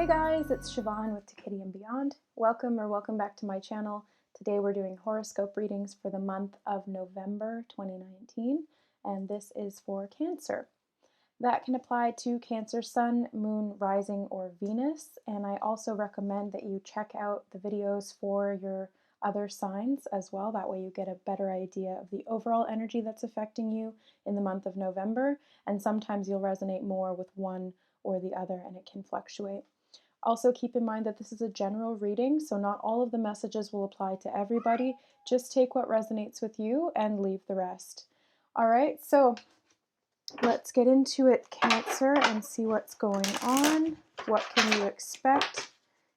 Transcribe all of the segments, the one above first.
Hey guys, it's Siobhan with To Kitty and Beyond. Welcome back to my channel. Today we're doing horoscope readings for the month of November 2019, and this is for Cancer. That can apply to Cancer Sun, Moon, Rising, or Venus, and I also recommend that you check out the videos for your other signs as well. That way you get a better idea of the overall energy that's affecting you in the month of November, and sometimes you'll resonate more with one or the other and it can fluctuate. Also keep in mind that this is a general reading, so not all of the messages will apply to everybody. Just take what resonates with you and leave the rest. All right, so let's get into it, Cancer, and see what's going on. What can you expect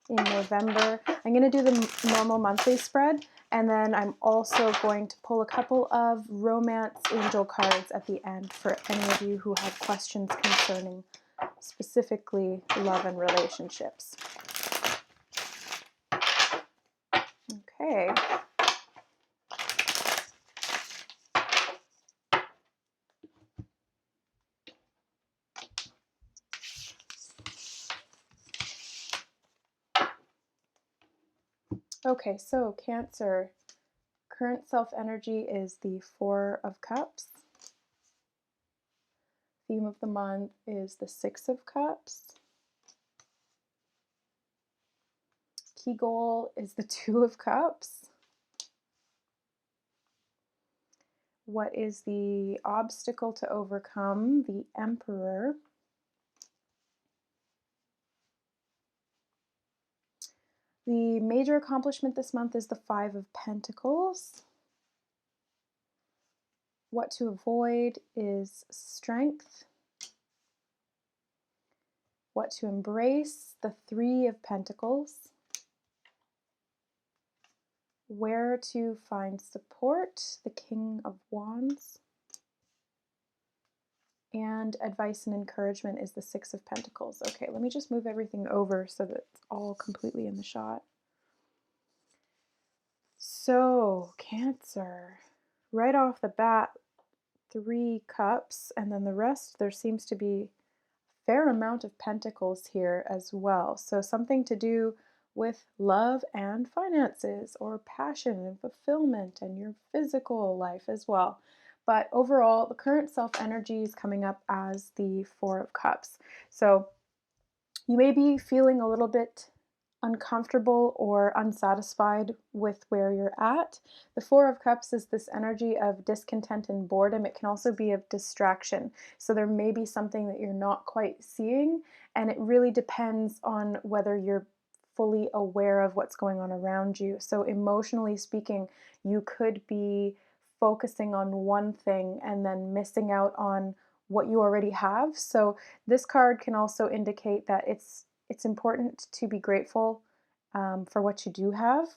in November? I'm going to do the normal monthly spread, and then I'm also going to pull a couple of romance angel cards at the end for any of you who have questions concerning specifically love and relationships. Okay. Okay, so Cancer, current self energy is the Four of Cups. Theme of the month is the Six of Cups. Key goal is the Two of Cups. What is the obstacle to overcome? The Emperor. The major accomplishment this month is the Five of Pentacles. What to avoid is Strength. What to embrace, the Three of Pentacles. Where to find support, the King of Wands. And advice and encouragement is the Six of Pentacles. Okay, let me just move everything over so that it's all completely in the shot. So, Cancer, right off the bat, 3 cups, and then the rest, there seems to be a fair amount of pentacles here as well. So something to do with love and finances, or passion and fulfillment, and your physical life as well. But overall, the current self energy is coming up as the Four of Cups. So you may be feeling a little bit uncomfortable or unsatisfied with where you're at. The Four of Cups is this energy of discontent and boredom. It can also be of distraction. So there may be something that you're not quite seeing, and it really depends on whether you're fully aware of what's going on around you. So emotionally speaking, you could be focusing on one thing and then missing out on what you already have. So this card can also indicate that it's important to be grateful for what you do have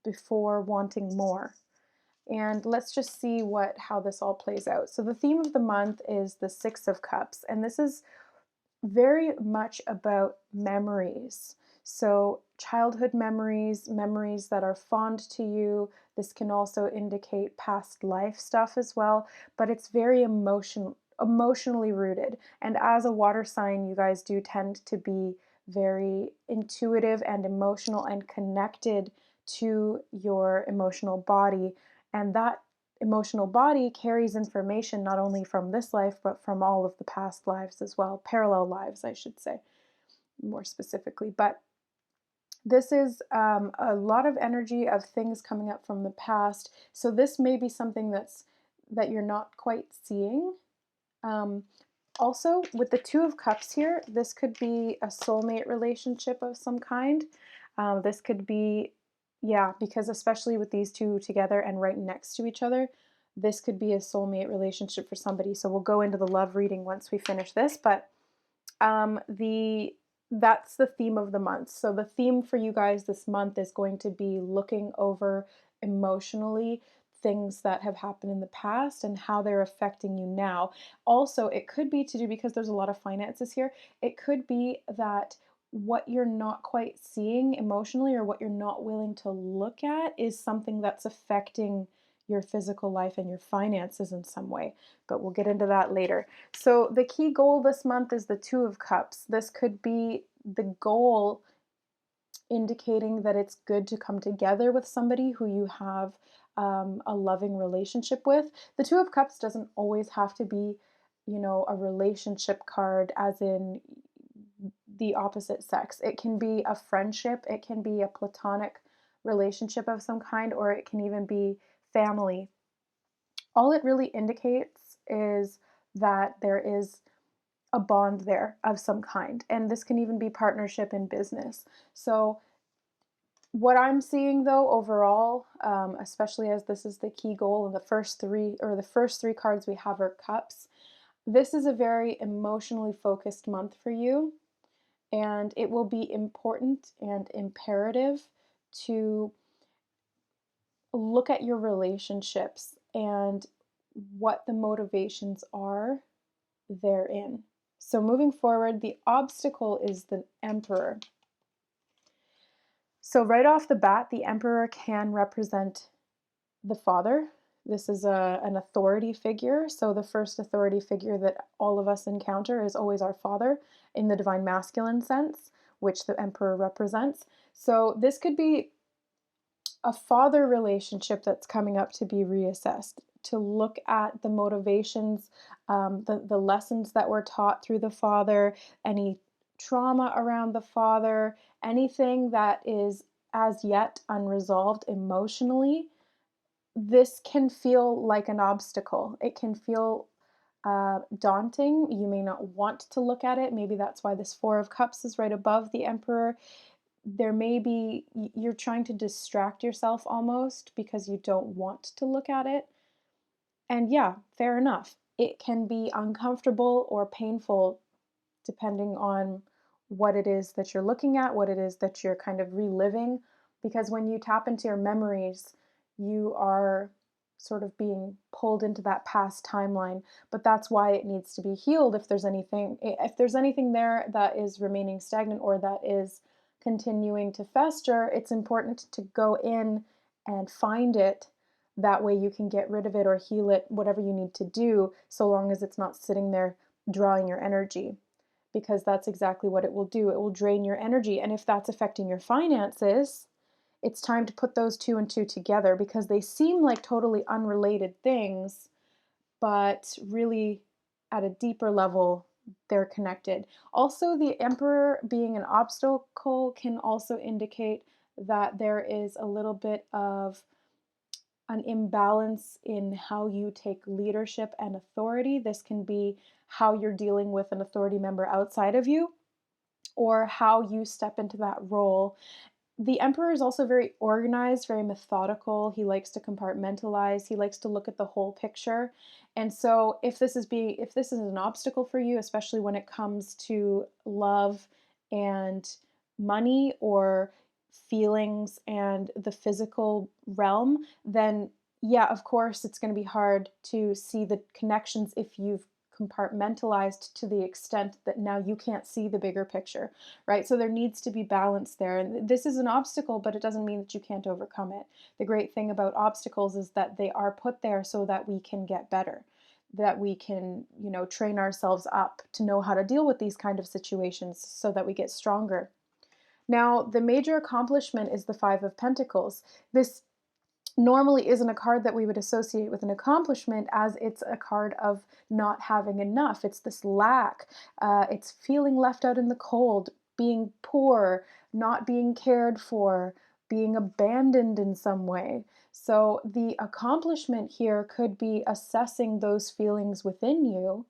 before wanting more. And let's just see how this all plays out. So the theme of the month is the Six of Cups, and this is very much about memories. So childhood memories, memories that are fond to you. This can also indicate past life stuff as well, but it's very emotionally rooted. And as a water sign, you guys do tend to be very intuitive and emotional and connected to your emotional body. And that emotional body carries information not only from this life, but from all of the past lives as well, parallel lives, I should say, more specifically. But this is a lot of energy of things coming up from the past. So this may be something that you're not quite seeing. Also, with the Two of Cups here, this could be a soulmate relationship of some kind. This could be, yeah, because especially with these two together and right next to each other, this could be a soulmate relationship for somebody. So we'll go into the love reading once we finish this, but that's the theme of the month. So the theme for you guys this month is going to be looking over emotionally things that have happened in the past and how they're affecting you now. Also, it could be to do, because there's a lot of finances here, it could be that what you're not quite seeing emotionally, or what you're not willing to look at, is something that's affecting your physical life and your finances in some way. But we'll get into that later. So the key goal this month is the Two of Cups. This could be the goal indicating that it's good to come together with somebody who you have a loving relationship with. The Two of Cups doesn't always have to be, a relationship card, as in the opposite sex. It can be a friendship, it can be a platonic relationship of some kind, or it can even be family. All it really indicates is that there is a bond there of some kind. And this can even be partnership in business. So, what I'm seeing though overall, especially as this is the key goal, and the first three cards we have are cups, this is a very emotionally focused month for you. And it will be important and imperative to look at your relationships and what the motivations are therein. So, moving forward, the obstacle is the Emperor. So, right off the bat, the Emperor can represent the father. This is an authority figure. So, the first authority figure that all of us encounter is always our father in the divine masculine sense, which the Emperor represents. So, this could be a father relationship that's coming up to be reassessed, to look at the motivations, the lessons that were taught through the father, any trauma around the father, anything that is as yet unresolved emotionally. This can feel like an obstacle. It can feel daunting. You may not want to look at it. Maybe that's why this Four of Cups is right above the Emperor. There may be, you're trying to distract yourself almost because you don't want to look at it. And yeah, fair enough. It can be uncomfortable or painful depending on what it is that you're looking at, what it is that you're kind of reliving. Because when you tap into your memories, you are sort of being pulled into that past timeline. But that's why it needs to be healed if there's anything there that is remaining stagnant or that is continuing to fester. It's important to go in and find it. That way you can get rid of it or heal it, whatever you need to do, so long as it's not sitting there drawing your energy, because that's exactly what it will do. It will drain your energy. And if that's affecting your finances, it's time to put those two and two together, because they seem like totally unrelated things, but really at a deeper level, they're connected. Also, the Emperor being an obstacle can also indicate that there is a little bit of an imbalance in how you take leadership and authority. This can be how you're dealing with an authority member outside of you, or how you step into that role. The Emperor is also very organized, very methodical. He likes to compartmentalize. He likes to look at the whole picture. And so if this is an obstacle for you, especially when it comes to love and money, or feelings and the physical realm, then yeah, of course it's going to be hard to see the connections if you've compartmentalized to the extent that now you can't see the bigger picture, right? So there needs to be balance there. And this is an obstacle, but it doesn't mean that you can't overcome it. The great thing about obstacles is that they are put there so that we can get better, that we can, train ourselves up to know how to deal with these kind of situations so that we get stronger. Now, the major accomplishment is the Five of Pentacles. This normally isn't a card that we would associate with an accomplishment, as it's a card of not having enough. It's this lack. It's feeling left out in the cold, being poor, not being cared for, being abandoned in some way. So the accomplishment here could be assessing those feelings within you,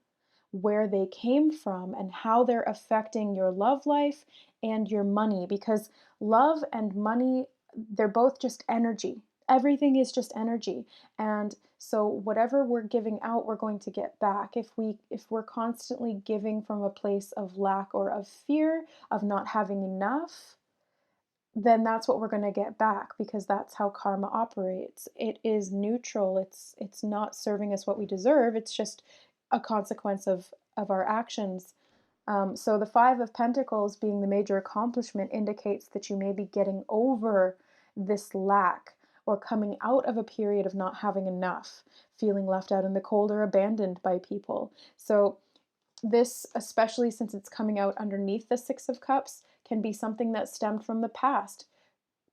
where they came from, and how they're affecting your love life and your money. Because love and money, they're both just energy. Everything is just energy. And so whatever we're giving out, we're going to get back. If we're constantly giving from a place of lack or of fear, of not having enough, then that's what we're going to get back, because that's how karma operates. It is neutral. It's not serving us what we deserve. It's just a consequence of our actions. So the Five of Pentacles being the major accomplishment indicates that you may be getting over this lack, or coming out of a period of not having enough, feeling left out in the cold or abandoned by people. So This, especially since it's coming out underneath the Six of Cups, can be something that stemmed from the past,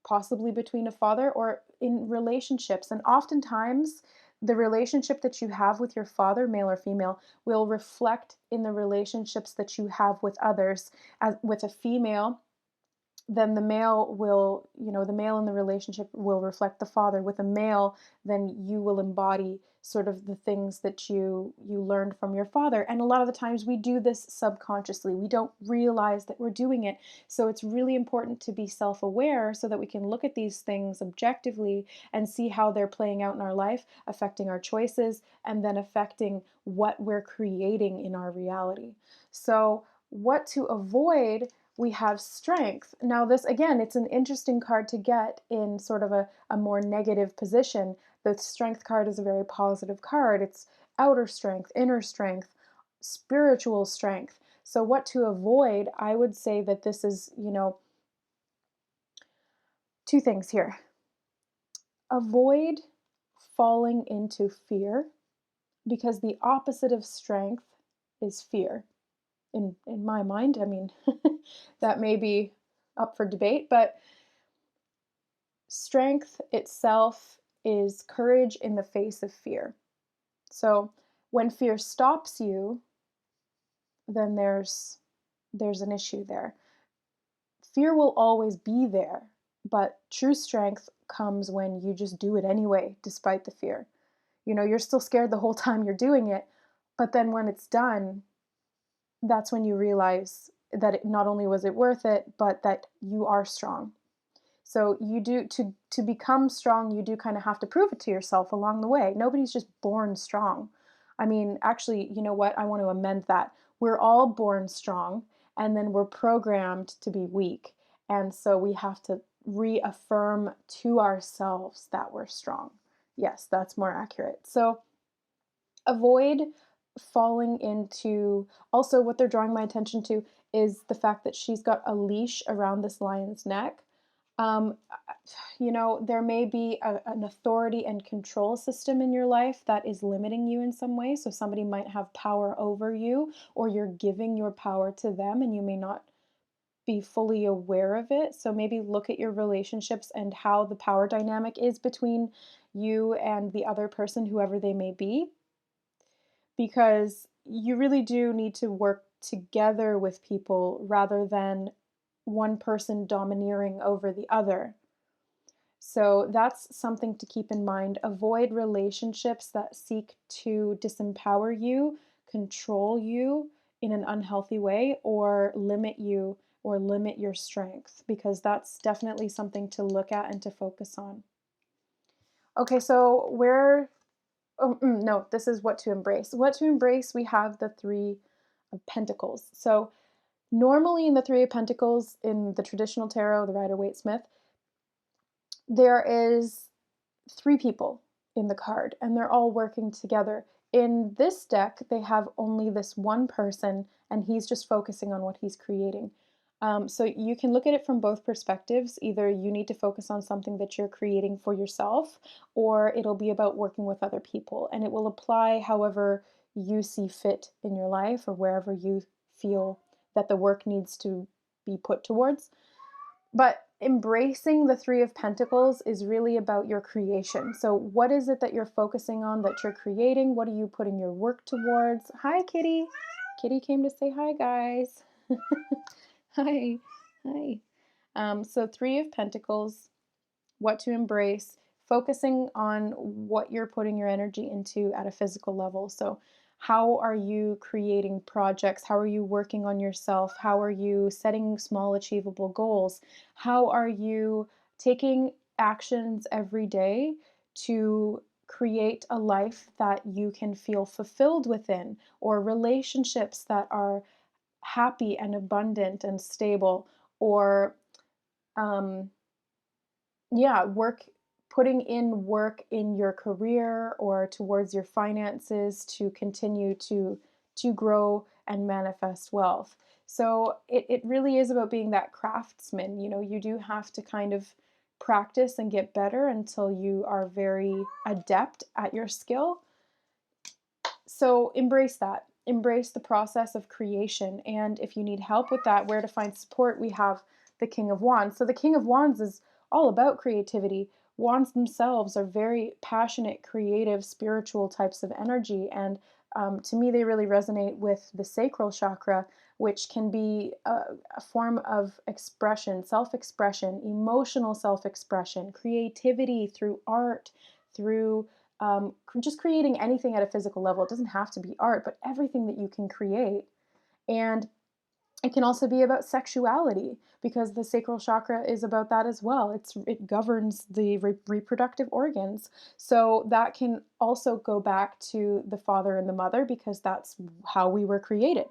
possibly between a father or in relationships. And oftentimes, the relationship that you have with your father, male or female, will reflect in the relationships that you have with others. As with a female, then the male will, the male in the relationship will reflect the father. With a male, then you will embody sort of the things that you learned from your father. And a lot of the times we do this subconsciously. We don't realize that we're doing it. So it's really important to be self-aware so that we can look at these things objectively and see how they're playing out in our life, affecting our choices, and then affecting what we're creating in our reality. So what to avoid, we have strength. Now, this again, it's an interesting card to get in sort of a more negative position. The strength card is a very positive card. It's outer strength, inner strength, spiritual strength. So, what to avoid, I would say that this is, two things here. Avoid falling into fear because the opposite of strength is fear. In my mind, I mean, that may be up for debate, but strength itself is courage in the face of fear. So when fear stops you, then there's an issue there. Fear will always be there, but true strength comes when you just do it anyway, despite the fear. You're still scared the whole time you're doing it, but then when it's done, that's when you realize that not only was it worth it, but that you are strong. So you do to become strong, you do kind of have to prove it to yourself along the way. Nobody's just born strong. I mean, actually, you know what? I want to amend that. We're all born strong, and then we're programmed to be weak. And so we have to reaffirm to ourselves that we're strong. Yes, that's more accurate. So avoid falling into, also what they're drawing my attention to is the fact that she's got a leash around this lion's neck. um, there may be an authority and control system in your life that is limiting you in some way. So somebody might have power over you, or you're giving your power to them and you may not be fully aware of it. So maybe look at your relationships and how the power dynamic is between you and the other person, whoever they may be, because you really do need to work together with people rather than one person domineering over the other. So that's something to keep in mind. Avoid relationships that seek to disempower you, control you in an unhealthy way, or limit you or limit your strength, because that's definitely something to look at and to focus on. Okay, so no, this is what to embrace. What to embrace, we have the Three of Pentacles. So normally in the Three of Pentacles, in the traditional tarot, the Rider-Waite-Smith, there is three people in the card and they're all working together. In this deck, they have only this one person and he's just focusing on what he's creating. So you can look at it from both perspectives. Either you need to focus on something that you're creating for yourself, or it'll be about working with other people. And it will apply however you see fit in your life or wherever you feel that the work needs to be put towards. But embracing the Three of Pentacles is really about your creation. So what is it that you're focusing on, that you're creating? What are you putting your work towards? Hi, Kitty. Kitty came to say hi, guys. Hi. Hi. So Three of Pentacles, what to embrace, focusing on what you're putting your energy into at a physical level. So how are you creating projects? How are you working on yourself? How are you setting small achievable goals? How are you taking actions every day to create a life that you can feel fulfilled within, or relationships that are happy and abundant and stable, or um, yeah, putting in work in your career or towards your finances to continue to grow and manifest wealth. So it really is about being that craftsman. You do have to kind of practice and get better until you are very adept at your skill. So embrace that. embrace the process of creation. And if you need help with that, where to find support, we have the King of Wands. So the King of Wands is all about creativity. Wands themselves are very passionate, creative, spiritual types of energy. And to me, they really resonate with the sacral chakra, which can be a form of expression, self expression, emotional self expression, creativity through art, through just creating anything at a physical level. It doesn't have to be art, but everything that you can create. And it can also be about sexuality because the sacral chakra is about that as well. It governs the reproductive organs. So that can also go back to the father and the mother because that's how we were created.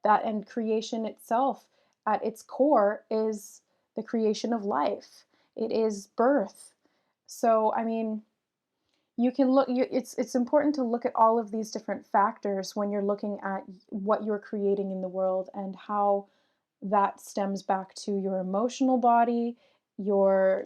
That and creation itself at its core is the creation of life. It is birth. So I mean, you can look it's important to look at all of these different factors when you're looking at what you're creating in the world and how that stems back to your emotional body, your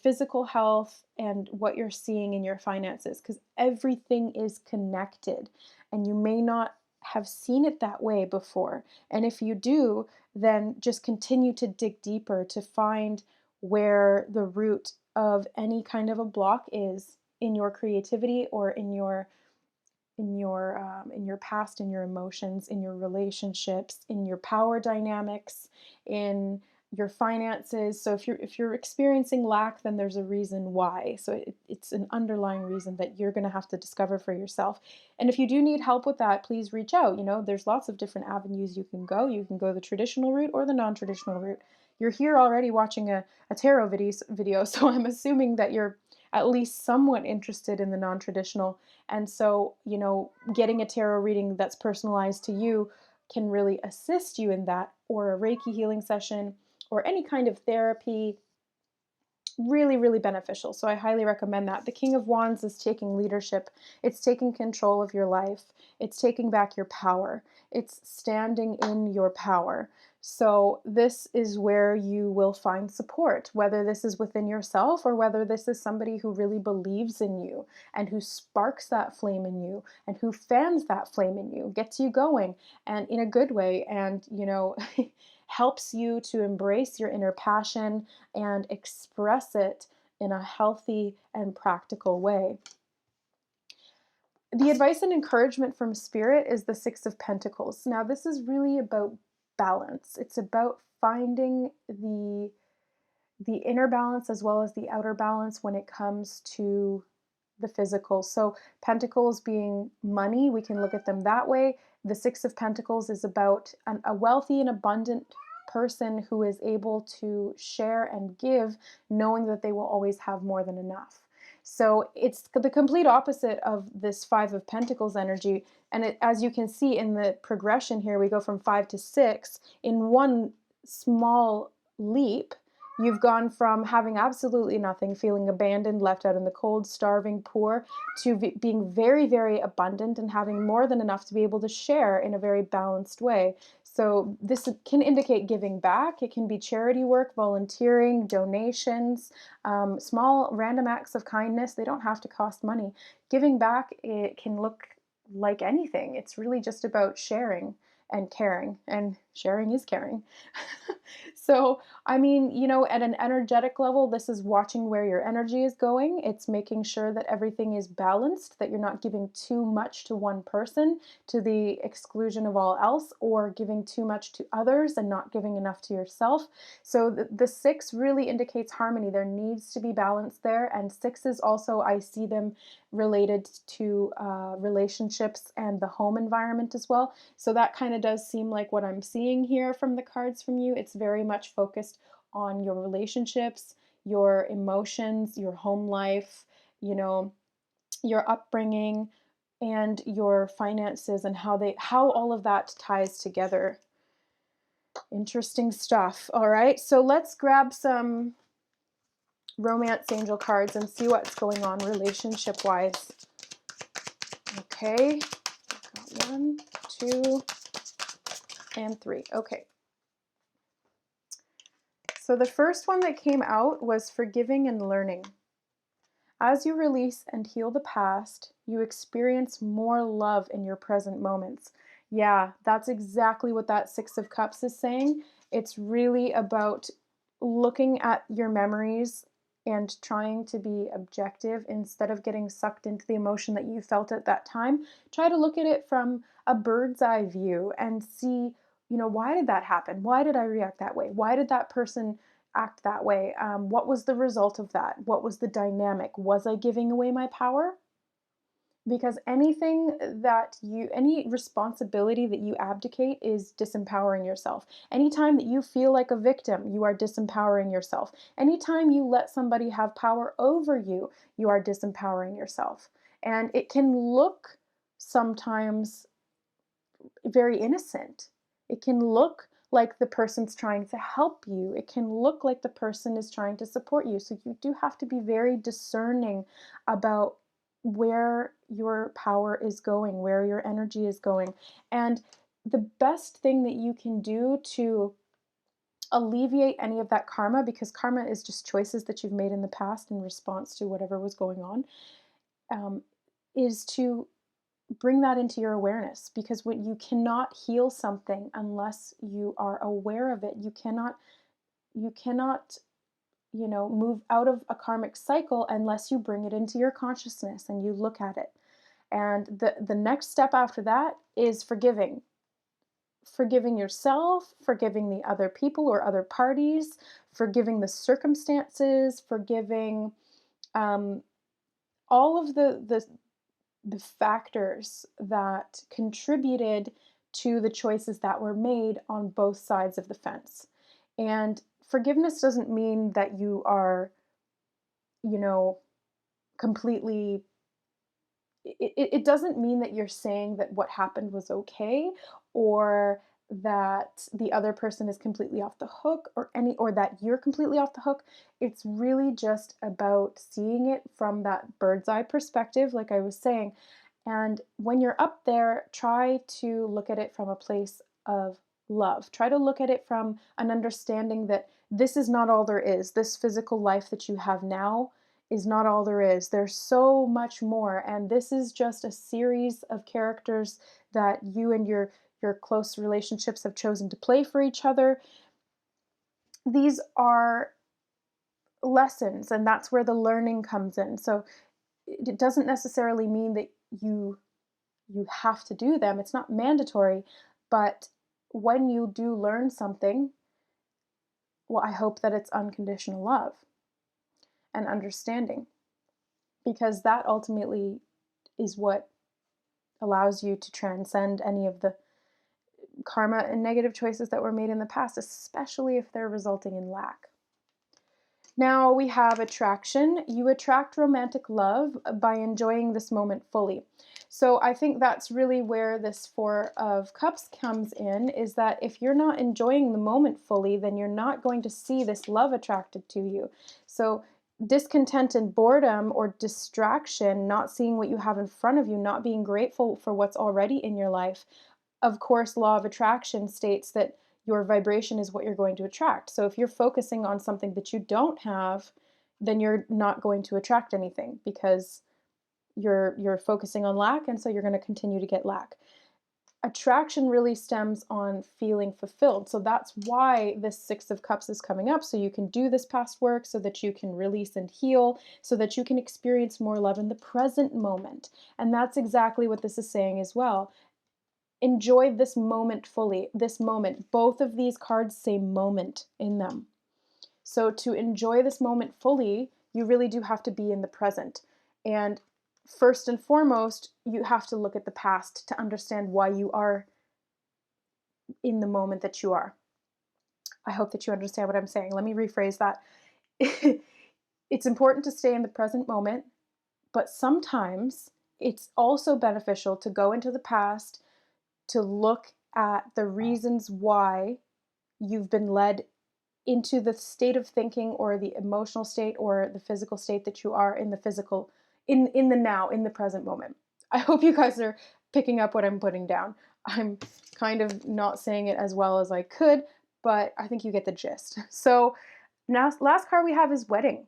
physical health, and what you're seeing in your finances, because everything is connected, and you may not have seen it that way before. And if you do, then just continue to dig deeper to find where the root of any kind of a block is in your creativity or in your past, in your emotions, in your relationships, in your power dynamics, in your finances. So if you're experiencing lack, then there's a reason why. So it's an underlying reason that you're going to have to discover for yourself. And if you do need help with that, please reach out. There's lots of different avenues you can go. You can go the traditional route or the non-traditional route. You're here already watching a tarot video, so I'm assuming that you're at least somewhat interested in the non-traditional. And so, getting a tarot reading that's personalized to you can really assist you in that, or a Reiki healing session, or any kind of therapy. Really, really beneficial. So I highly recommend that. The King of Wands is taking leadership, it's taking control of your life, it's taking back your power, it's standing in your power. So this is where you will find support, whether this is within yourself or whether this is somebody who really believes in you and who sparks that flame in you and who fans that flame in you, gets you going and in a good way, and helps you to embrace your inner passion and express it in a healthy and practical way. The advice and encouragement from Spirit is the Six of Pentacles. Now, this is really about balance. It's about finding the inner balance as well as the outer balance when it comes to the physical. So, pentacles being money, we can look at them that way. The Six of Pentacles is about a wealthy and abundant person who is able to share and give, knowing that they will always have more than enough. So it's the complete opposite of this Five of Pentacles energy. And as you can see in the progression here, we go from 5 to 6 in one small leap. You've gone from having absolutely nothing, feeling abandoned, left out in the cold, starving, poor, to being very, very abundant and having more than enough to be able to share in a very balanced way. So this can indicate giving back. It can be charity work, volunteering, donations, small random acts of kindness. They don't have to cost money. Giving back, it can look like anything. It's really just about sharing and caring, and sharing is caring. So, I mean, at an energetic level, this is watching where your energy is going. It's making sure that everything is balanced, that you're not giving too much to one person to the exclusion of all else, or giving too much to others and not giving enough to yourself. So the six really indicates harmony. There needs to be balance there. And sixes also, I see them related to relationships and the home environment as well. So that kind of does seem like what I'm seeing here from the cards from you. It's very much focused on your relationships, your emotions, your home life, your upbringing, and your finances, and how all of that ties together. Interesting stuff. All right, so let's grab some romance angel cards and see what's going on relationship wise. Okay, got 1, 2, and 3. Okay. So the first one that came out was forgiving and learning. As you release and heal the past, you experience more love in your present moments. Yeah, that's exactly what that Six of Cups is saying. It's really about looking at your memories and trying to be objective instead of getting sucked into the emotion that you felt at that time. Try to look at it from a bird's eye view and see, why did that happen? Why did I react that way? Why did that person act that way? What was the result of that? What was the dynamic? Was I giving away my power? Because any responsibility that you abdicate is disempowering yourself. Anytime that you feel like a victim, you are disempowering yourself. Anytime you let somebody have power over you, you are disempowering yourself. And it can look sometimes very innocent. It can look like the person's trying to help you. It can look like the person is trying to support you. So you do have to be very discerning about where your power is going, where your energy is going. And the best thing that you can do to alleviate any of that karma, because karma is just choices that you've made in the past in response to whatever was going on, um, is to bring that into your awareness, because when you cannot heal something unless you are aware of it. You cannot move out of a karmic cycle unless you bring it into your consciousness and you look at it. And the next step after that is forgiving yourself, forgiving the other people or other parties, forgiving the circumstances, forgiving um, all of the factors that contributed to the choices that were made on both sides of the fence. And forgiveness doesn't mean that you are, you know, completely, it doesn't mean that you're saying that what happened was okay, or that the other person is completely off the hook, or that you're completely off the hook. It's really just about seeing it from that bird's eye perspective, like I was saying. And when you're up there, try to look at it from a place of love. Try to look at it from an understanding that this is not all there is. This physical life that you have now is not all there is. There's so much more. And this is just a series of characters that you and your close relationships have chosen to play for each other. These are lessons, and that's where the learning comes in. So it doesn't necessarily mean that you have to do them. It's not mandatory, but when you do learn something, well, I hope that it's unconditional love and understanding, because that ultimately is what allows you to transcend any of the karma and negative choices that were made in the past, especially if they're resulting in lack. Now we have attraction. You attract romantic love by enjoying this moment fully. So I think that's really where this Four of Cups comes in, is that if you're not enjoying the moment fully, then you're not going to see this love attracted to you. So discontent and boredom or distraction, not seeing what you have in front of you, not being grateful for what's already in your life. Of course, law of attraction states that your vibration is what you're going to attract. So if you're focusing on something that you don't have, then you're not going to attract anything, because you're focusing on lack, and so you're going to continue to get lack. Attraction really stems on feeling fulfilled. So that's why this Six of Cups is coming up, so you can do this past work, so that you can release and heal, so that you can experience more love in the present moment. And that's exactly what this is saying as well. Enjoy this moment fully. This moment. Both of these cards say moment in them. So to enjoy this moment fully, you really do have to be in the present. And first and foremost, you have to look at the past to understand why you are in the moment that you are. I hope that you understand what I'm saying. Let me rephrase that. It's important to stay in the present moment, but sometimes it's also beneficial to go into the past, to look at the reasons why you've been led into the state of thinking or the emotional state or the physical state that you are in, the now, in the present moment. I hope you guys are picking up what I'm putting down. I'm kind of not saying it as well as I could, but I think you get the gist. So now, last card we have is wedding.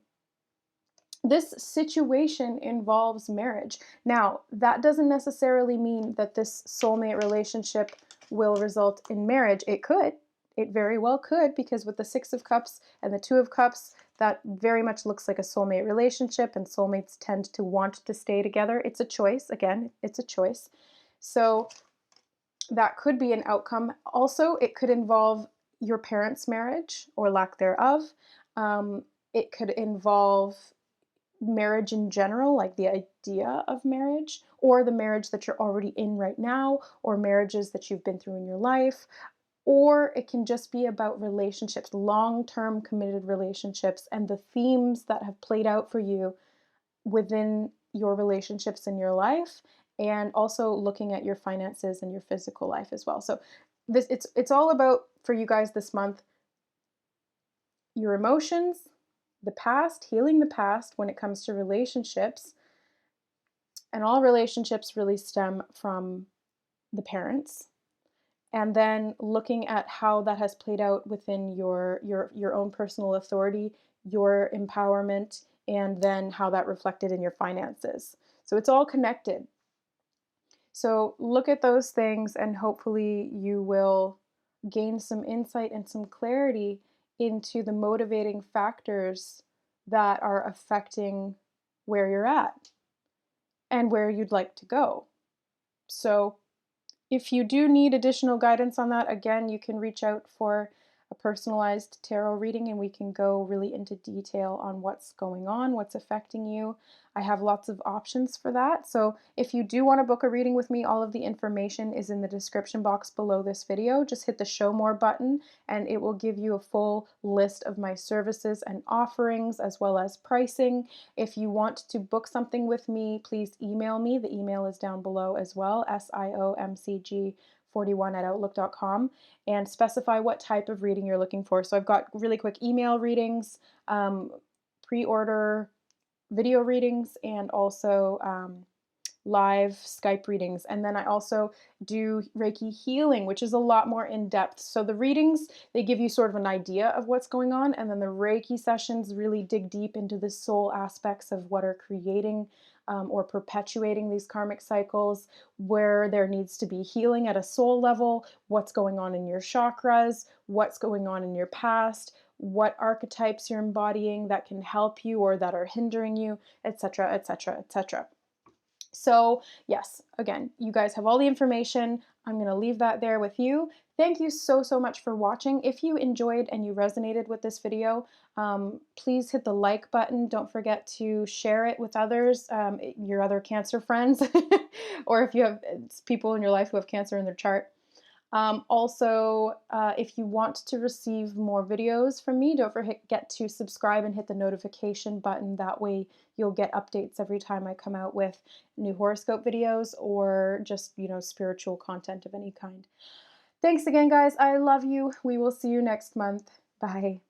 This situation involves marriage. Now, that doesn't necessarily mean that this soulmate relationship will result in marriage. It could. It very well could, because with the Six of Cups and the Two of Cups, that very much looks like a soulmate relationship, and soulmates tend to want to stay together. It's a choice. Again, it's a choice. So that could be an outcome. Also, it could involve your parents' marriage or lack thereof. It could involve marriage in general, like the idea of marriage, or the marriage that you're already in right now, or marriages that you've been through in your life. Or it can just be about relationships, long term committed relationships, and the themes that have played out for you within your relationships in your life, and also looking at your finances and your physical life as well. So it's all about, for you guys this month, your emotions, the past, healing the past when it comes to relationships. And all relationships really stem from the parents. And then looking at how that has played out within your own personal authority, your empowerment, and then how that reflected in your finances. So it's all connected. So look at those things, and hopefully you will gain some insight and some clarity into the motivating factors that are affecting where you're at and where you'd like to go. So if you do need additional guidance on that, again, you can reach out for a personalized tarot reading, and we can go really into detail on what's going on, what's affecting you. I have lots of options for that. So if you do want to book a reading with me, all of the information is in the description box below this video. Just hit the show more button and it will give you a full list of my services and offerings, as well as pricing. If you want to book something with me, please email me. The email is down below as well, siomcg41@outlook.com, and specify what type of reading you're looking for. So I've got really quick email readings, pre-order video readings, and also live Skype readings. And then I also do Reiki healing, which is a lot more in depth. So the readings, they give you sort of an idea of what's going on. And then the Reiki sessions really dig deep into the soul aspects of what are creating or perpetuating these karmic cycles, where there needs to be healing at a soul level, what's going on in your chakras, what's going on in your past, what archetypes you're embodying that can help you or that are hindering you, etc., etc., etc. So, yes, again, you guys have all the information. I'm going to leave that there with you. Thank you so much for watching. If you enjoyed and you resonated with this video, please hit the like button. Don't forget to share it with others, your other Cancer friends, or if you have people in your life who have Cancer in their chart. Also, if you want to receive more videos from me, don't forget to subscribe and hit the notification button. That way you'll get updates every time I come out with new horoscope videos, or just, spiritual content of any kind. Thanks again, guys. I love you. We will see you next month. Bye.